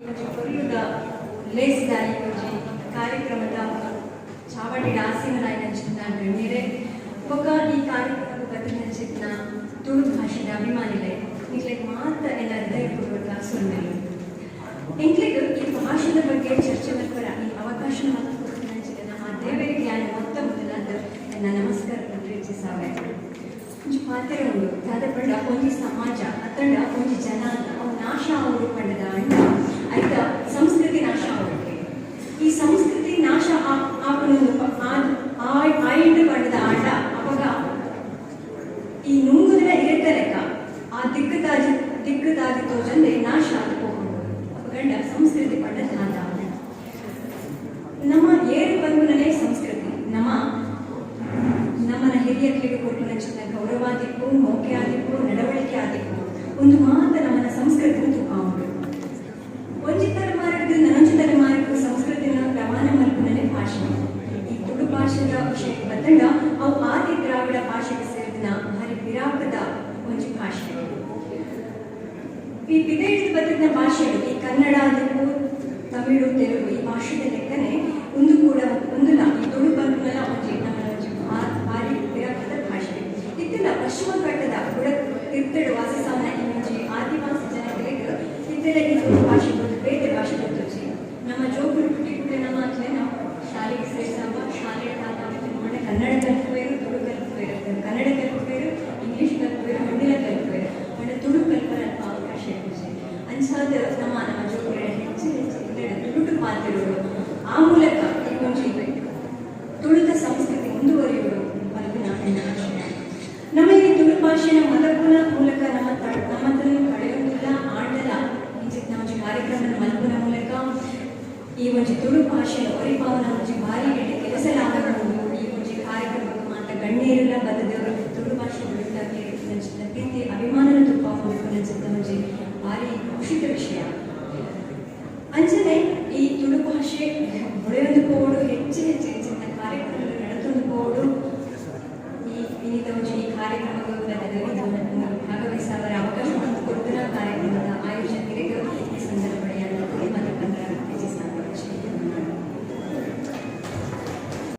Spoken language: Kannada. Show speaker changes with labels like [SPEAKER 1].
[SPEAKER 1] ಕೊರಿಯದ ಲೇಸ್ದಾಯಿ ಕಾರ್ಯಕ್ರಮದ ಚಾವಡಿ ಆಸೀನರಾಯಿನ ಗಣ್ಯರೇ ಒಬ್ಬ ಈ ಕಾರ್ಯಕ್ರಮ ಬದಲಿನ ತುಳು ಭಾಷೆಯ ಅಭಿಮಾನಿಗಳೇ ಇಂಗ್ಲಿಗೆ ಮಾತ್ರ ಎಲ್ಲ ಹೃದಯಪೂರ್ವಕ ಸುಳ್ಳು ಇಂಗ್ಲಿಗೆ ಈ ಭಾಷೆದ ಬಗ್ಗೆ ಚರ್ಚೆ ಮಾಡ್ತಾರ ಈ ಅವಕಾಶ ನಮ್ಮ ದೇವರಿಗೆ ಜ್ಞಾನ ಮೊತ್ತ ಮೊದಲಾದ ನನ್ನ ನಮಸ್ಕಾರ ಪ್ರೀತಿಸಾವೆ ಪಾತ್ರ ಉಂಡು ದಾದಪಂಡ ಒಂಜಿ ಸಮಾಜ ಅತ್ತಂಡ ಒಂಜಿ ಜನ ಅವು ನಾಶ ಅವರು ಪಂಡದ ಅಂಡ ಆಯ್ತ ಸಂಸ್ಕೃತಿ ನಾಶ ಅವರಿಗೆ ಈ ಸಂಸ್ಕೃತಿ ನಾಶ ಆಯಿಂಡು ಪಂಡದ ಆಂಡ ಅವಾಗ ಈ ನುಂಗುದಿನ ಇರತ್ತ ಲೆಕ್ಕ ಆ ದಿಕ್ಕದಾಗಿ ತೋಜಂದೆ ನಾಶ ಆಗಿ ಹೋಗ್ಬೋದು ಅಪಗಂಡ ಸಂಸ್ಕೃತಿ ಪಂಡದ ನಾದ ನಮ್ಮ ಏರು ಬಂಗುನನೇ ಸಂಸ್ಕೃತಿ ನಮ್ಮನ ಹಿರಿಯರಿಗೆ ಕೊಟ್ಟು ನಚ್ಚಿನ ಗೌರವ ಆದಿಪ್ಪು ಮೌಖ್ಯ ಆದಿಪ್ಪು ನಡವಳಿಕೆ ಆದಿಪ್ಪು ಒಂದು ಮಾತ್ರ ನಮ್ಮನ ಸಂಸ್ಕೃತಿನ ತೂಕ ಉಂಟು ಒಂಜಿ ತಲೆಮಾರಿಗೂ ನನೊಂಜಿ ತಲೆಮಾರಿಗೂ ಸಂಸ್ಕೃತಿನ ಪ್ರಮಾಣ ಮಲ್ಪುನನೇ ಭಾಷೆ ಈ ತುಳು ಭಾಷೆದ ವಿಷಯಕ್ಕೆ ಬಂದಂಡ ಅವು ಆದಿ ದ್ರಾವಿಡ ಭಾಷೆಗೆ ಸೇರಿದ ಭಾರಿ ವಿರಾಪದ ಒಂಜಿ ಭಾಷೆ ಈ ಬಿದೈದು ಬದುಕಿನ ಭಾಷೆಗಳು ಈ ಕನ್ನಡ ಆದಿಪ್ಪು ತಮಿಳು ತೆಲುಗು ಈ ಭಾಷೆದ ಲೆಕ್ಕನೆ ಒಂದು ಕೂಡ ಒಂದಿಲ್ಲ ಈ ತುಳು ಬಂಧುನೆಲ್ಲ ಒಂಜಿ ಭಾರಿ ವಿರಾಪದ ಭಾಷೆ ಇತ್ತಿನ ಪಶ್ಚಿಮ ಘಟ್ಟದ ಬುಡ ತಿರ್ತಡು ವಾಸಿಸಾವನ ಈ ಒಂಜಿ ಆದಿವಾಸಿ ಜನಗಳಿಗೆ ಇತ್ತೆಲ್ಲ ಈ ತುಳು ಭಾಷೆ ಗೊತ್ತು ಬೇರೆ ಭಾಷೆ ಗೊತ್ತುಚ್ಚಿ ನಮ್ಮ ಜೋಗುರು ಪುಟ್ಟಿ ನಮ್ಮ ನಾವು ಶಾಲೆಗೆ ಸೇರಿಸಾವ ಶಾಲೆಯ ಕಾಲ ಕನ್ನಡ ಕಲಿತುವೇರು ತುಳು ಕಲಿತುವೇರು ಕನ್ನಡ ಕಲಿತುವೇರು ಇಂಗ್ಲಿಷ್ ಕಲಿತುವೇರು ಮಂಡಿಲ ಕಲಿತುವೇರು ಮಂಡ ತುಳು ಕಲಿಪರ ಅವಕಾಶ ಇರ್ತದೆ ಅನ್ಸಾದ ನಮ್ಮ ಜೋಗುರ ಹೆಚ್ಚು ತುಳುಟು ಮಾತಿರುವುದು ಆ ಮೂಲಕ ಈ ಒಂಜಿ ತುಳುದ ಸಂಸ್ಕೃತಿ ಮುಂದುವರಿಯುವುದು ಮಲ್ಪಿನ ನಮ್ಮ ಈ ತುಳು ಭಾಷೆಯ ಮಲಪುನ ಮೂಲಕ ನಮ್ಮದನ್ನು ಕಳೆಯುವುದಿಲ್ಲ ಆಡಲ ನಮ್ಮ ಕಾರ್ಯಕ್ರಮದ ಮಲ್ಪುನ ಮೂಲಕ ಈ ಒಂಜಿ ತುಳು ಭಾಷೆಯ ಒರಿಪಾವನ ಒಂಜಿ ಭಾರಿ ಕೆಲಸ ಲಾಭಗಳು ಈ ಒಂಜಿ ಕಾರ್ಯಕ್ರಮಕ್ಕೆ ಮಾತ್ರ ಗಣ್ಯರಿಲ್ಲ